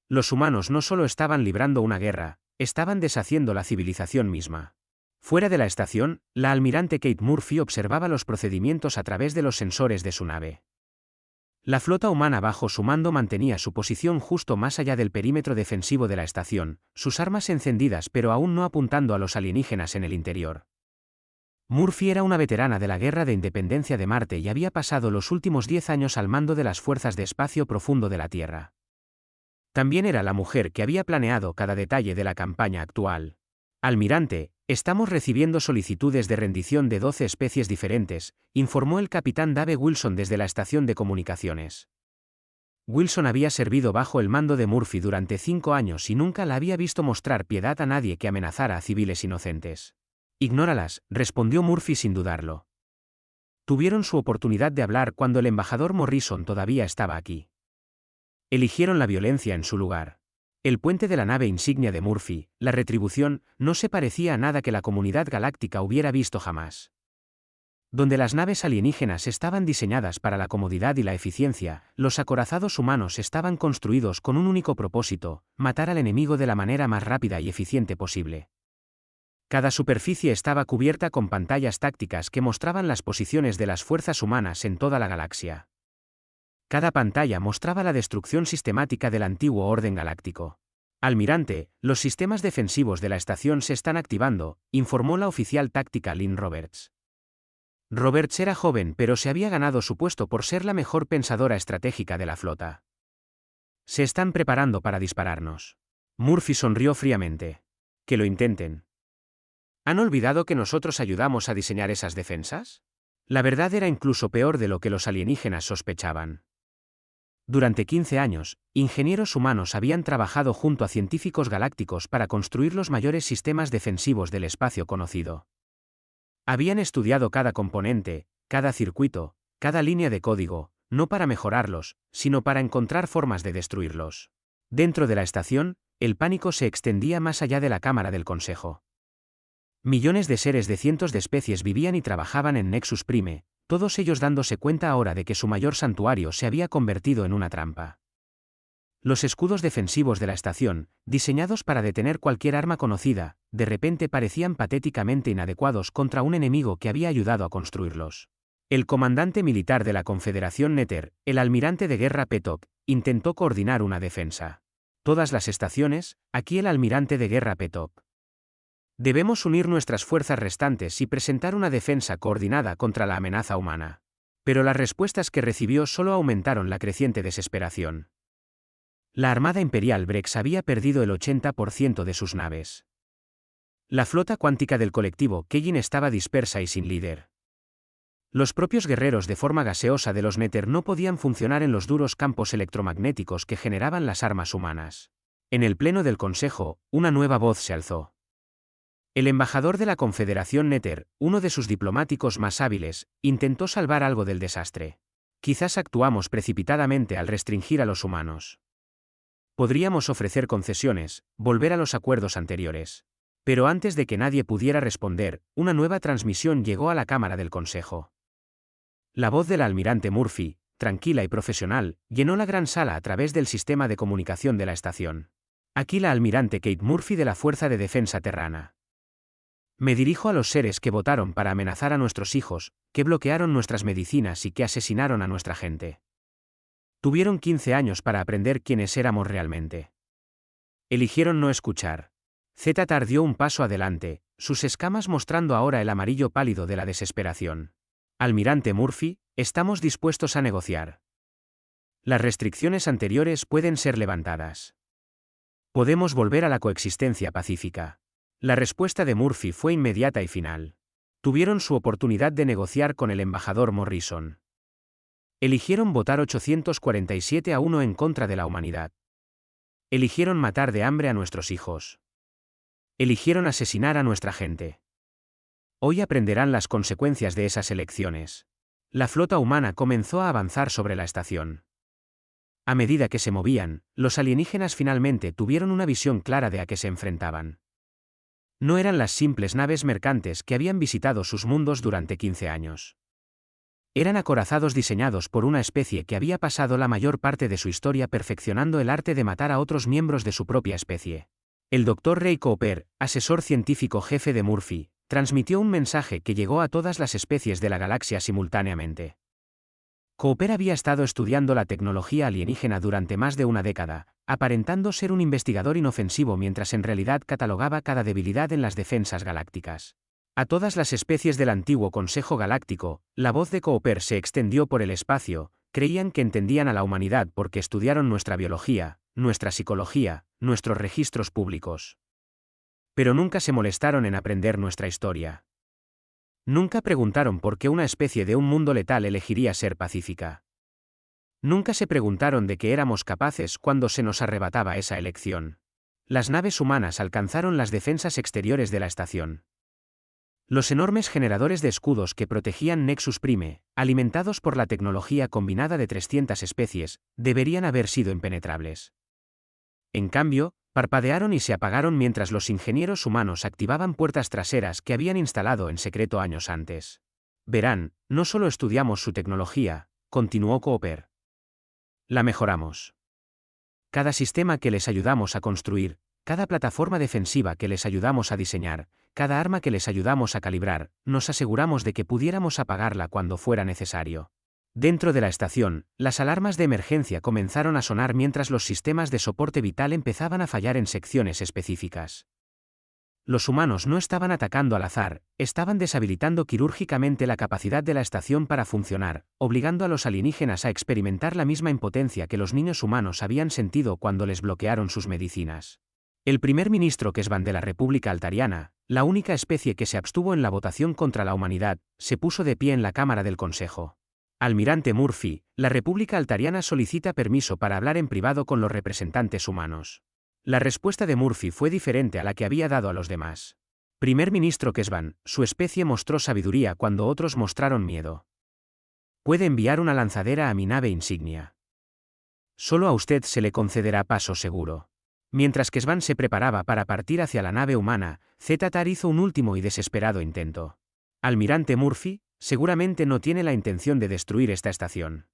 Los humanos no solo estaban librando una guerra, estaban deshaciendo la civilización misma. Fuera de la estación, la almirante Kate Murphy observaba los procedimientos a través de los sensores de su nave. La flota humana bajo su mando mantenía su posición justo más allá del perímetro defensivo de la estación, sus armas encendidas pero aún no apuntando a los alienígenas en el interior. Murphy era una veterana de la Guerra de Independencia de Marte y había pasado los últimos 10 años al mando de las fuerzas de espacio profundo de la Tierra. También era la mujer que había planeado cada detalle de la campaña actual. Almirante, estamos recibiendo solicitudes de rendición de 12 especies diferentes, informó el capitán Dave Wilson desde la estación de comunicaciones. Wilson había servido bajo el mando de Murphy durante 5 años y nunca la había visto mostrar piedad a nadie que amenazara a civiles inocentes. Ignóralas, respondió Murphy sin dudarlo. Tuvieron su oportunidad de hablar cuando el embajador Morrison todavía estaba aquí. Eligieron la violencia en su lugar. El puente de la nave insignia de Murphy, la retribución, no se parecía a nada que la comunidad galáctica hubiera visto jamás. Donde las naves alienígenas estaban diseñadas para la comodidad y la eficiencia, los acorazados humanos estaban construidos con un único propósito: matar al enemigo de la manera más rápida y eficiente posible. Cada superficie estaba cubierta con pantallas tácticas que mostraban las posiciones de las fuerzas humanas en toda la galaxia. Cada pantalla mostraba la destrucción sistemática del antiguo orden galáctico. Almirante, los sistemas defensivos de la estación se están activando, informó la oficial táctica Lynn Roberts. Roberts era joven pero se había ganado su puesto por ser la mejor pensadora estratégica de la flota. Se están preparando para dispararnos. Murphy sonrió fríamente. Que lo intenten. ¿Han olvidado que nosotros ayudamos a diseñar esas defensas? La verdad era incluso peor de lo que los alienígenas sospechaban. Durante 15 años, ingenieros humanos habían trabajado junto a científicos galácticos para construir los mayores sistemas defensivos del espacio conocido. Habían estudiado cada componente, cada circuito, cada línea de código, no para mejorarlos, sino para encontrar formas de destruirlos. Dentro de la estación, el pánico se extendía más allá de la Cámara del Consejo. Millones de seres de cientos de especies vivían y trabajaban en Nexus Prime, todos ellos dándose cuenta ahora de que su mayor santuario se había convertido en una trampa. Los escudos defensivos de la estación, diseñados para detener cualquier arma conocida, de repente parecían patéticamente inadecuados contra un enemigo que había ayudado a construirlos. El comandante militar de la Confederación Nether, el almirante de guerra Petok, intentó coordinar una defensa. Todas las estaciones, aquí el almirante de guerra Petok. Debemos unir nuestras fuerzas restantes y presentar una defensa coordinada contra la amenaza humana. Pero las respuestas que recibió solo aumentaron la creciente desesperación. La Armada Imperial Brex había perdido el 80% de sus naves. La flota cuántica del colectivo Keyin estaba dispersa y sin líder. Los propios guerreros de forma gaseosa de los Nether no podían funcionar en los duros campos electromagnéticos que generaban las armas humanas. En el pleno del Consejo, una nueva voz se alzó. El embajador de la Confederación Nether, uno de sus diplomáticos más hábiles, intentó salvar algo del desastre. Quizás actuamos precipitadamente al restringir a los humanos. Podríamos ofrecer concesiones, volver a los acuerdos anteriores. Pero antes de que nadie pudiera responder, una nueva transmisión llegó a la Cámara del Consejo. La voz del almirante Murphy, tranquila y profesional, llenó la gran sala a través del sistema de comunicación de la estación. Aquí la almirante Kate Murphy de la Fuerza de Defensa Terrana. Me dirijo a los seres que votaron para amenazar a nuestros hijos, que bloquearon nuestras medicinas y que asesinaron a nuestra gente. Tuvieron 15 años para aprender quiénes éramos realmente. Eligieron no escuchar. Zetat dio un paso adelante, sus escamas mostrando ahora el amarillo pálido de la desesperación. Almirante Murphy, estamos dispuestos a negociar. Las restricciones anteriores pueden ser levantadas. Podemos volver a la coexistencia pacífica. La respuesta de Murphy fue inmediata y final. Tuvieron su oportunidad de negociar con el embajador Morrison. Eligieron votar 847-1 en contra de la humanidad. Eligieron matar de hambre a nuestros hijos. Eligieron asesinar a nuestra gente. Hoy aprenderán las consecuencias de esas elecciones. La flota humana comenzó a avanzar sobre la estación. A medida que se movían, los alienígenas finalmente tuvieron una visión clara de a qué se enfrentaban. No eran las simples naves mercantes que habían visitado sus mundos durante 15 años. Eran acorazados diseñados por una especie que había pasado la mayor parte de su historia perfeccionando el arte de matar a otros miembros de su propia especie. El Dr. Ray Cooper, asesor científico jefe de Murphy, transmitió un mensaje que llegó a todas las especies de la galaxia simultáneamente. Cooper había estado estudiando la tecnología alienígena durante más de una década, aparentando ser un investigador inofensivo mientras en realidad catalogaba cada debilidad en las defensas galácticas. A todas las especies del antiguo Consejo Galáctico, la voz de Cooper se extendió por el espacio, creían que entendían a la humanidad porque estudiaron nuestra biología, nuestra psicología, nuestros registros públicos. Pero nunca se molestaron en aprender nuestra historia. Nunca preguntaron por qué una especie de un mundo letal elegiría ser pacífica. Nunca se preguntaron de qué éramos capaces cuando se nos arrebataba esa elección. Las naves humanas alcanzaron las defensas exteriores de la estación. Los enormes generadores de escudos que protegían Nexus Prime, alimentados por la tecnología combinada de 300 especies, deberían haber sido impenetrables. En cambio, parpadearon y se apagaron mientras los ingenieros humanos activaban puertas traseras que habían instalado en secreto años antes. Verán, no solo estudiamos su tecnología, continuó Cooper. La mejoramos. Cada sistema que les ayudamos a construir, cada plataforma defensiva que les ayudamos a diseñar, cada arma que les ayudamos a calibrar, nos aseguramos de que pudiéramos apagarla cuando fuera necesario. Dentro de la estación, las alarmas de emergencia comenzaron a sonar mientras los sistemas de soporte vital empezaban a fallar en secciones específicas. Los humanos no estaban atacando al azar, estaban deshabilitando quirúrgicamente la capacidad de la estación para funcionar, obligando a los alienígenas a experimentar la misma impotencia que los niños humanos habían sentido cuando les bloquearon sus medicinas. El primer ministro Kesvan de la República Altariana, la única especie que se abstuvo en la votación contra la humanidad, se puso de pie en la Cámara del Consejo. Almirante Murphy, la República Altariana solicita permiso para hablar en privado con los representantes humanos. La respuesta de Murphy fue diferente a la que había dado a los demás. Primer ministro Kesvan, su especie mostró sabiduría cuando otros mostraron miedo. Puede enviar una lanzadera a mi nave insignia. Solo a usted se le concederá paso seguro. Mientras Kesvan se preparaba para partir hacia la nave humana, Zetatar hizo un último y desesperado intento. Almirante Murphy, seguramente no tiene la intención de destruir esta estación.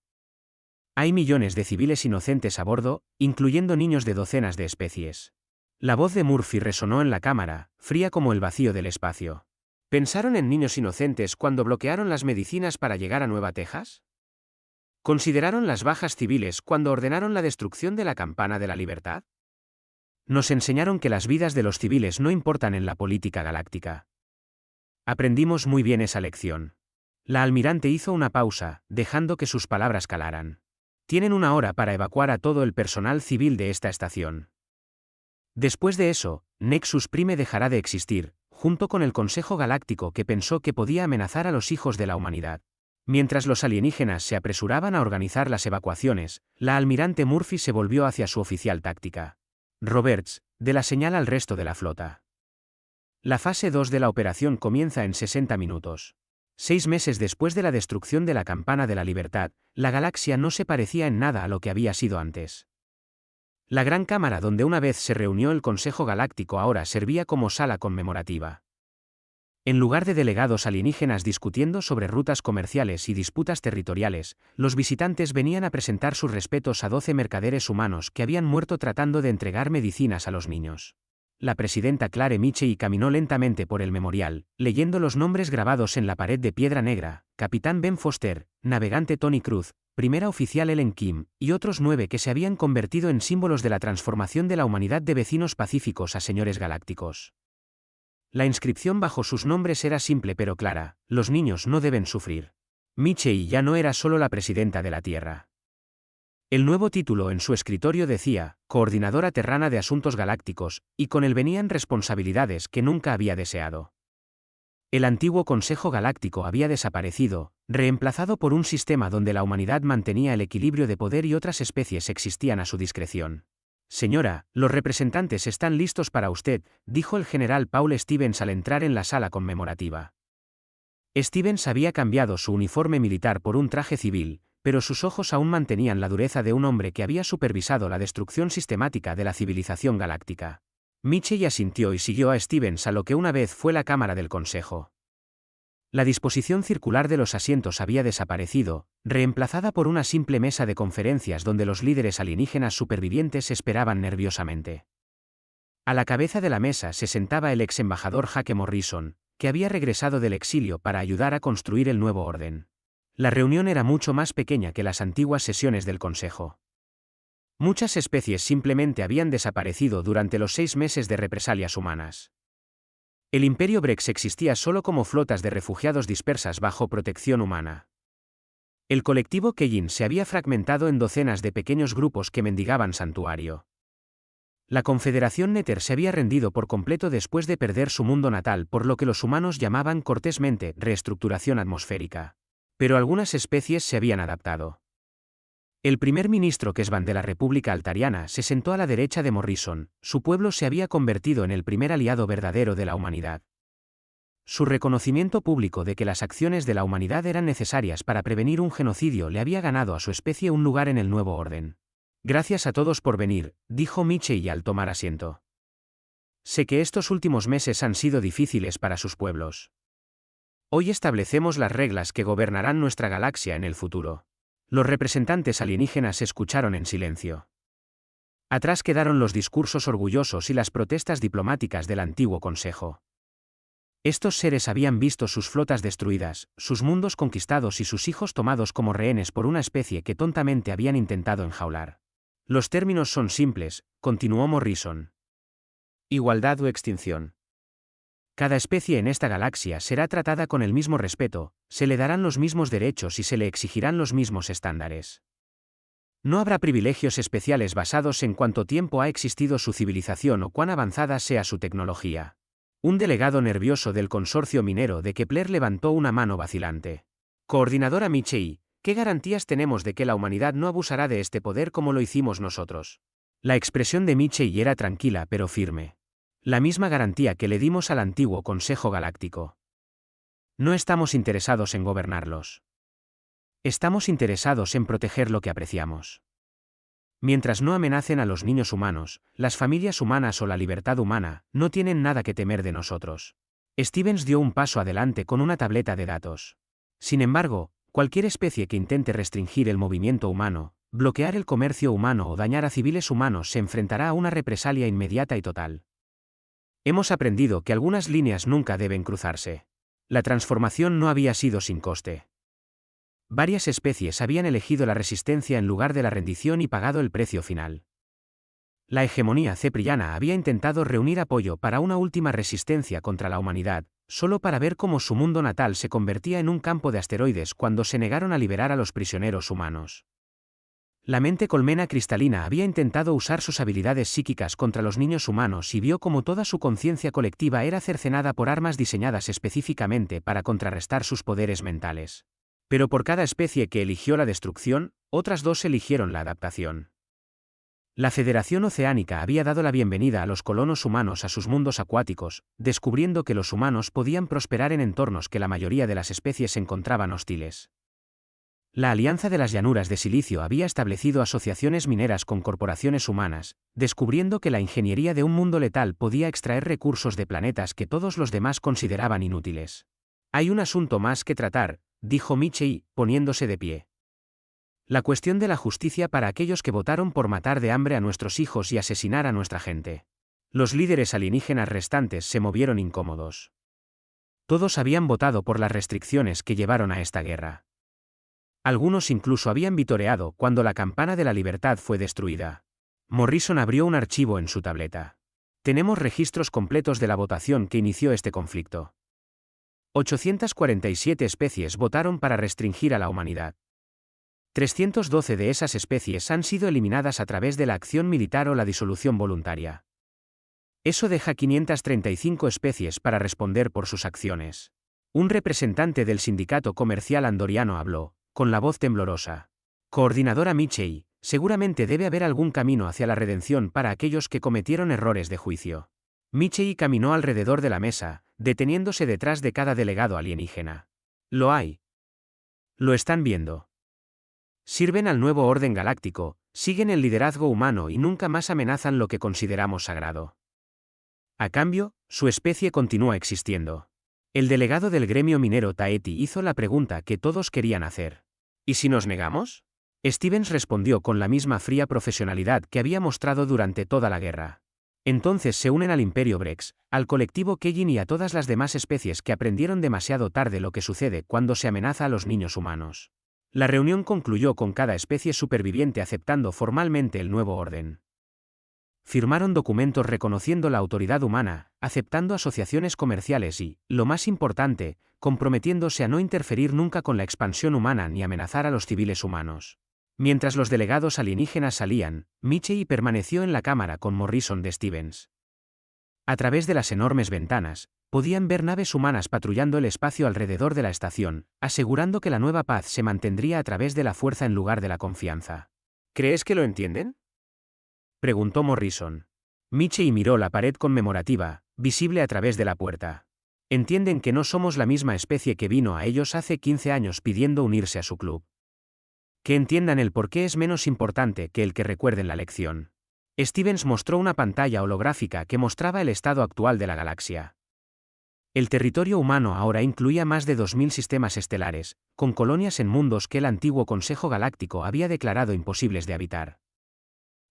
Hay millones de civiles inocentes a bordo, incluyendo niños de docenas de especies. La voz de Murphy resonó en la cámara, fría como el vacío del espacio. ¿Pensaron en niños inocentes cuando bloquearon las medicinas para llegar a Nueva Texas? ¿Consideraron las bajas civiles cuando ordenaron la destrucción de la Campana de la Libertad? Nos enseñaron que las vidas de los civiles no importan en la política galáctica. Aprendimos muy bien esa lección. La almirante hizo una pausa, dejando que sus palabras calaran. Tienen 1 hora para evacuar a todo el personal civil de esta estación. Después de eso, Nexus Prime dejará de existir, junto con el Consejo Galáctico que pensó que podía amenazar a los hijos de la humanidad. Mientras los alienígenas se apresuraban a organizar las evacuaciones, la almirante Murphy se volvió hacia su oficial táctica. Roberts, dé la señal al resto de la flota. La fase 2 de la operación comienza en 60 minutos. 6 meses después de la destrucción de la Campana de la Libertad, la galaxia no se parecía en nada a lo que había sido antes. La gran cámara donde una vez se reunió el Consejo Galáctico ahora servía como sala conmemorativa. En lugar de delegados alienígenas discutiendo sobre rutas comerciales y disputas territoriales, los visitantes venían a presentar sus respetos a 12 mercaderes humanos que habían muerto tratando de entregar medicinas a los niños. La presidenta Clare Michey caminó lentamente por el memorial, leyendo los nombres grabados en la pared de piedra negra: Capitán Ben Foster, navegante Tony Cruz, primera oficial Ellen Kim, y otros 9 que se habían convertido en símbolos de la transformación de la humanidad de vecinos pacíficos a señores galácticos. La inscripción bajo sus nombres era simple pero clara: los niños no deben sufrir. Michey ya no era solo la presidenta de la Tierra. El nuevo título en su escritorio decía, Coordinadora Terrana de Asuntos Galácticos, y con él venían responsabilidades que nunca había deseado. El antiguo Consejo Galáctico había desaparecido, reemplazado por un sistema donde la humanidad mantenía el equilibrio de poder y otras especies existían a su discreción. Señora, los representantes están listos para usted, dijo el general Paul Stevens al entrar en la sala conmemorativa. Stevens había cambiado su uniforme militar por un traje civil, pero sus ojos aún mantenían la dureza de un hombre que había supervisado la destrucción sistemática de la civilización galáctica. Michey asintió y siguió a Stevens a lo que una vez fue la Cámara del Consejo. La disposición circular de los asientos había desaparecido, reemplazada por una simple mesa de conferencias donde los líderes alienígenas supervivientes esperaban nerviosamente. A la cabeza de la mesa se sentaba el ex embajador Jake Morrison, que había regresado del exilio para ayudar a construir el nuevo orden. La reunión era mucho más pequeña que las antiguas sesiones del Consejo. Muchas especies simplemente habían desaparecido durante los 6 meses de represalias humanas. El Imperio Brex existía solo como flotas de refugiados dispersas bajo protección humana. El colectivo Keyin se había fragmentado en docenas de pequeños grupos que mendigaban santuario. La Confederación Nether se había rendido por completo después de perder su mundo natal por lo que los humanos llamaban cortésmente reestructuración atmosférica. Pero algunas especies se habían adaptado. El primer ministro Kesvan de la República Altariana se sentó a la derecha de Morrison. Su pueblo se había convertido en el primer aliado verdadero de la humanidad. Su reconocimiento público de que las acciones de la humanidad eran necesarias para prevenir un genocidio le había ganado a su especie un lugar en el nuevo orden. Gracias a todos por venir, dijo Michey al tomar asiento. Sé que estos últimos meses han sido difíciles para sus pueblos. Hoy establecemos las reglas que gobernarán nuestra galaxia en el futuro. Los representantes alienígenas escucharon en silencio. Atrás quedaron los discursos orgullosos y las protestas diplomáticas del antiguo Consejo. Estos seres habían visto sus flotas destruidas, sus mundos conquistados y sus hijos tomados como rehenes por una especie que tontamente habían intentado enjaular. Los términos son simples, continuó Morrison. Igualdad o extinción. Cada especie en esta galaxia será tratada con el mismo respeto, se le darán los mismos derechos y se le exigirán los mismos estándares. No habrá privilegios especiales basados en cuánto tiempo ha existido su civilización o cuán avanzada sea su tecnología. Un delegado nervioso del consorcio minero de Kepler levantó una mano vacilante. Coordinadora Michey, ¿Qué garantías tenemos de que la humanidad no abusará de este poder como lo hicimos nosotros? La expresión de Michei era tranquila pero firme. La misma garantía que le dimos al antiguo Consejo Galáctico. No estamos interesados en gobernarlos. Estamos interesados en proteger lo que apreciamos. Mientras no amenacen a los niños humanos, las familias humanas o la libertad humana, no tienen nada que temer de nosotros. Stevens dio un paso adelante con una tableta de datos. Sin embargo, cualquier especie que intente restringir el movimiento humano, bloquear el comercio humano o dañar a civiles humanos se enfrentará a una represalia inmediata y total. Hemos aprendido que algunas líneas nunca deben cruzarse. La transformación no había sido sin coste. Varias especies habían elegido la resistencia en lugar de la rendición y pagado el precio final. La hegemonía cepriana había intentado reunir apoyo para una última resistencia contra la humanidad, solo para ver cómo su mundo natal se convertía en un campo de asteroides cuando se negaron a liberar a los prisioneros humanos. La mente colmena cristalina había intentado usar sus habilidades psíquicas contra los niños humanos y vio cómo toda su conciencia colectiva era cercenada por armas diseñadas específicamente para contrarrestar sus poderes mentales. Pero por cada especie que eligió la destrucción, otras dos eligieron la adaptación. La Federación Oceánica había dado la bienvenida a los colonos humanos a sus mundos acuáticos, descubriendo que los humanos podían prosperar en entornos que la mayoría de las especies encontraban hostiles. La Alianza de las Llanuras de Silicio había establecido asociaciones mineras con corporaciones humanas, descubriendo que la ingeniería de un mundo letal podía extraer recursos de planetas que todos los demás consideraban inútiles. Hay un asunto más que tratar, dijo Michei, poniéndose de pie. La cuestión de la justicia para aquellos que votaron por matar de hambre a nuestros hijos y asesinar a nuestra gente. Los líderes alienígenas restantes se movieron incómodos. Todos habían votado por las restricciones que llevaron a esta guerra. Algunos incluso habían vitoreado cuando la campana de la libertad fue destruida. Morrison abrió un archivo en su tableta. Tenemos registros completos de la votación que inició este conflicto. 847 especies votaron para restringir a la humanidad. 312 de esas especies han sido eliminadas a través de la acción militar o la disolución voluntaria. Eso deja 535 especies para responder por sus acciones. Un representante del sindicato comercial andoriano habló, con la voz temblorosa. Coordinadora Michei, seguramente debe haber algún camino hacia la redención para aquellos que cometieron errores de juicio. Michei caminó alrededor de la mesa, deteniéndose detrás de cada delegado alienígena. Lo hay. Lo están viendo. Sirven al nuevo orden galáctico, siguen el liderazgo humano y nunca más amenazan lo que consideramos sagrado. A cambio, su especie continúa existiendo. El delegado del gremio minero Taeti hizo la pregunta que todos querían hacer. ¿Y si nos negamos? Stevens respondió con la misma fría profesionalidad que había mostrado durante toda la guerra. Entonces se unen al Imperio Brex, al colectivo Kejin y a todas las demás especies que aprendieron demasiado tarde lo que sucede cuando se amenaza a los niños humanos. La reunión concluyó con cada especie superviviente aceptando formalmente el nuevo orden. Firmaron documentos reconociendo la autoridad humana, aceptando asociaciones comerciales y, lo más importante, comprometiéndose a no interferir nunca con la expansión humana ni amenazar a los civiles humanos. Mientras los delegados alienígenas salían, Michei permaneció en la cámara con Morrison de Stevens. A través de las enormes ventanas, podían ver naves humanas patrullando el espacio alrededor de la estación, asegurando que la nueva paz se mantendría a través de la fuerza en lugar de la confianza. ¿Crees que lo entienden?, preguntó Morrison. Michei miró la pared conmemorativa, visible a través de la puerta. Entienden que no somos la misma especie que vino a ellos hace 15 años pidiendo unirse a su club. Que entiendan el por qué es menos importante que el que recuerden la lección. Stevens mostró una pantalla holográfica que mostraba el estado actual de la galaxia. El territorio humano ahora incluía más de 2000 sistemas estelares, con colonias en mundos que el antiguo Consejo Galáctico había declarado imposibles de habitar.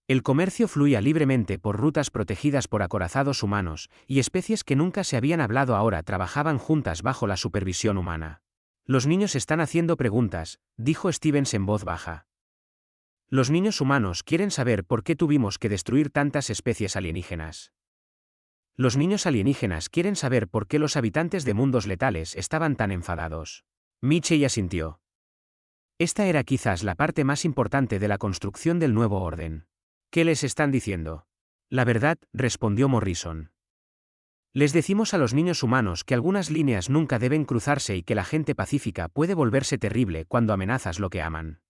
El comercio fluía libremente por rutas protegidas por acorazados humanos, y especies que nunca se habían hablado ahora trabajaban juntas bajo la supervisión humana. Los niños están haciendo preguntas, dijo Stevens en voz baja. Los niños humanos quieren saber por qué tuvimos que destruir tantas especies alienígenas. Los niños alienígenas quieren saber por qué los habitantes de mundos letales estaban tan enfadados. Michei asintió. Esta era quizás la parte más importante de la construcción del nuevo orden. ¿Qué les están diciendo? La verdad, respondió Morrison. Les decimos a los niños humanos que algunas líneas nunca deben cruzarse y que la gente pacífica puede volverse terrible cuando amenazas lo que aman.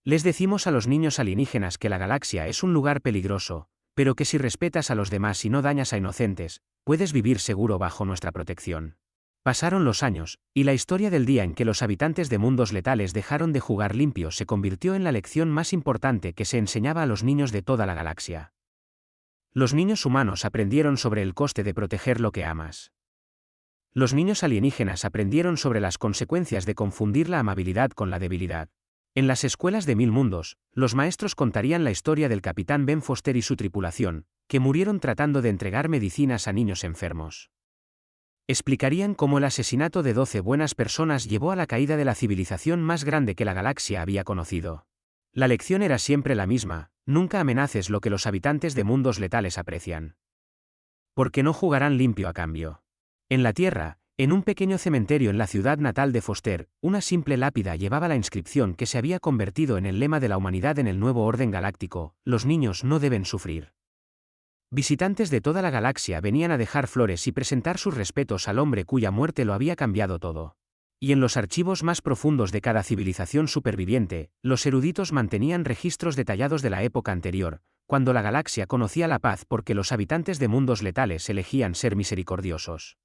Les decimos a los niños alienígenas que la galaxia es un lugar peligroso, pero que si respetas a los demás y no dañas a inocentes, puedes vivir seguro bajo nuestra protección. Pasaron los años, y la historia del día en que los habitantes de mundos letales dejaron de jugar limpio se convirtió en la lección más importante que se enseñaba a los niños de toda la galaxia. Los niños humanos aprendieron sobre el coste de proteger lo que amas. Los niños alienígenas aprendieron sobre las consecuencias de confundir la amabilidad con la debilidad. En las escuelas de Mil Mundos, los maestros contarían la historia del capitán Ben Foster y su tripulación, que murieron tratando de entregar medicinas a niños enfermos. Explicarían cómo el asesinato de 12 buenas personas llevó a la caída de la civilización más grande que la galaxia había conocido. La lección era siempre la misma: nunca amenaces lo que los habitantes de mundos letales aprecian. Porque no jugarán limpio a cambio. En la Tierra, en un pequeño cementerio en la ciudad natal de Foster, una simple lápida llevaba la inscripción que se había convertido en el lema de la humanidad en el nuevo orden galáctico: los niños no deben sufrir. Visitantes de toda la galaxia venían a dejar flores y presentar sus respetos al hombre cuya muerte lo había cambiado todo. Y en los archivos más profundos de cada civilización superviviente, los eruditos mantenían registros detallados de la época anterior, cuando la galaxia conocía la paz porque los habitantes de mundos letales elegían ser misericordiosos.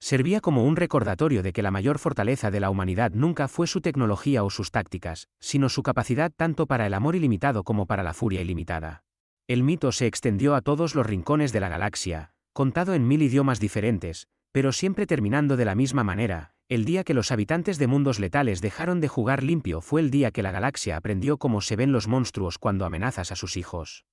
Servía como un recordatorio de que la mayor fortaleza de la humanidad nunca fue su tecnología o sus tácticas, sino su capacidad tanto para el amor ilimitado como para la furia ilimitada. El mito se extendió a todos los rincones de la galaxia, contado en 1000 idiomas diferentes, pero siempre terminando de la misma manera: el día que los habitantes de mundos letales dejaron de jugar limpio fue el día que la galaxia aprendió cómo se ven los monstruos cuando amenazas a sus hijos.